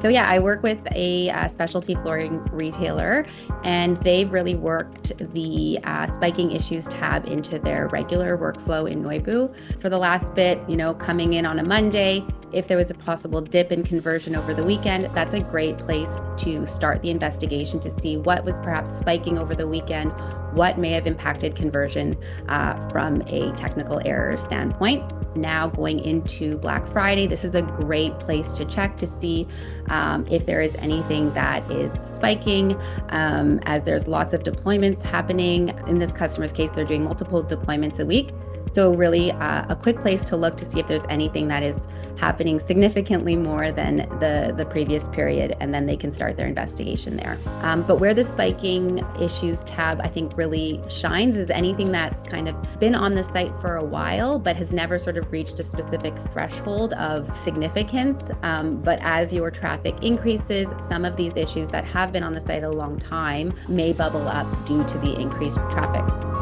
So yeah, I work with a specialty flooring retailer, and they've really worked the spiking issues tab into their regular workflow in Noibu. For the last bit, coming in on a Monday, if there was a possible dip in conversion over the weekend, that's a great place to start the investigation to see what was perhaps spiking over the weekend, what may have impacted conversion from a technical error standpoint. Now going into Black Friday, this is a great place to check to see if there is anything that is spiking, as there's lots of deployments happening. In this customer's case, they're doing multiple deployments a week. So really a quick place to look to see if there's anything that is happening significantly more than the previous period, and then they can start their investigation there. But where the spiking issues tab, I think, really shines is anything that's kind of been on the site for a while, but has never sort of reached a specific threshold of significance. But as your traffic increases, some of these issues that have been on the site a long time may bubble up due to the increased traffic.